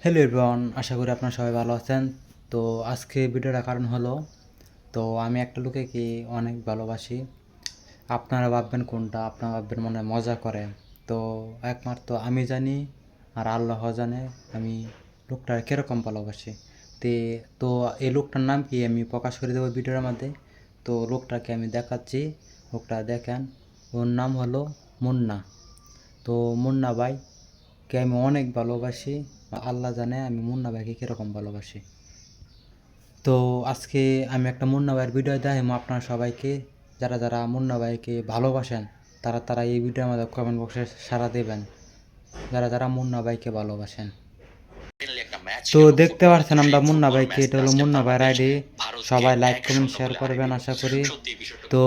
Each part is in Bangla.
হ্যালো এভরিওয়ান, আশা করি আপনারা সবাই ভালো আছেন। তো আজকে ভিডিওটার কারণ হলো, তো আমি একটা লোককে অনেক ভালোবাসি। আপনারা ভাববেন কোনটা, আপনারা ভাববেন মনে হয় মজা করে। তো একমাত্র আমি জানি আর আল্লাহ জানে আমি লোকটার কীরকম ভালোবাসি। তে তো এই লোকটার নাম কি আমি প্রকাশ করে দেবো ভিডিওর মধ্যে। তো লোকটাকে আমি দেখাচ্ছি, লোকটা দেখেন, ওর নাম হলো মুন্না। তো মুন্না ভাইকে আমি অনেক ভালোবাসি। আল্লাহ জানে আমি মুন্না ভাইকে কীরকম ভালোবাসি। তো আজকে আমি একটা মুন্না ভাইয়ের ভিডিও দেখাবো আপনারা সবাইকে। যারা যারা মুন্না ভাইকে ভালোবাসেন তারা তারা এই ভিডিওর মধ্যে কমেন্ট বক্সে সাড়া দেবেন, যারা যারা মুন্না ভাইকে ভালোবাসেন। তো দেখতে পাচ্ছেন আমরা মুন্না ভাইকে, এটা হলো মুন্না ভাইয়ের আইডি। সবাই লাইক কমেন্ট শেয়ার করবেন আশা করি। তো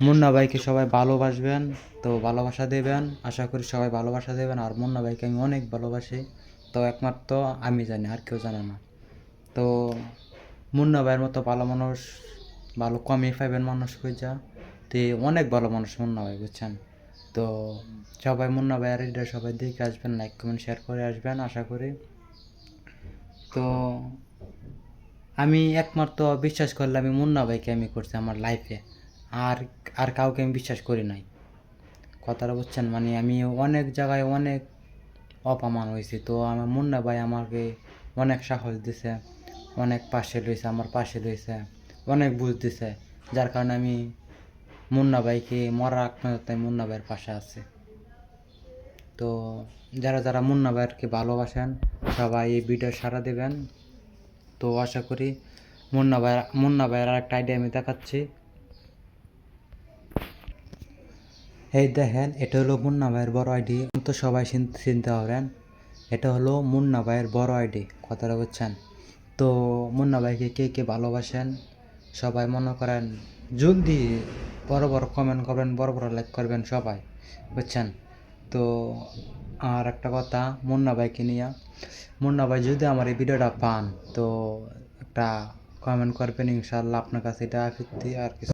মুন্না ভাইকে সবাই ভালোবাসবেন, তো ভালোবাসা দেবেন, আশা করি সবাই ভালোবাসা দেবেন। আর মুন্না ভাইকে আমি অনেক ভালোবাসি, তো একমাত্র আমি জানি, আর কেউ জানে না। তো মুন্না ভাইয়ের মতো ভালো মানুষ ভালো কমই পাইবেন মানুষ খুঁজা। তো অনেক ভালো মানুষ মুন্না ভাই, বুঝছেন। তো সবাই মুন্না ভাইয়ের আইডিটা সবাই দেখে আসবেন, লাইক কমেন্ট শেয়ার করে আসবেন আশা করি। তো আমি একমাত্র বিশ্বাস করলে আমি মুন্না ভাইকে আমি করছি আমার লাইফে, আর আর কাউকে আমি বিশ্বাস করি নাই। কথাটা বুঝছেন, মানে আমি অনেক জায়গায় অনেক অপমান হয়েছি, তো আমার মুন্না ভাই আমাকে অনেক সাহস দিছে, অনেক পাশে রয়েছে, আমার পাশে রয়েছে, অনেক বুঝ দিছে। যার কারণে আমি মুন্না ভাইকে মরার আগ পর্যন্ত আমি মুন্না ভাইয়ের পাশে আছি। তো যারা যারা মুন্না ভাইকে ভালোবাসেন সবাই এই ভিডিও সাড়া দেবেন। তো আশা করি মুন্না ভাইয়ের আর একটা আইডিয়া আমি দেখাচ্ছি। এই দেখেন, এটা হলো মুন্না ভাইয়ের বড় আইডি। তো সবাই চিনতে পারেন, এটা হলো মুন্না ভাইয়ের বড় আইডি। কথাটা বুঝছেন। তো মুন্না ভাইকে কে কে ভালোবাসেন সবাই মনে করেন জলদি বড় বড় কমেন্ট করবেন, বড় বড় লাইক করবেন সবাই, বুঝছেন। তো আর একটা কথা মুন্না ভাইকে নিয়ে, মুন্না ভাই যদি আমার এই ভিডিওটা পান তো একটা কমেন্ট করবেন, ইনশাআল্লাহ আপনার কাছে এটা ফিরতি আর কিছু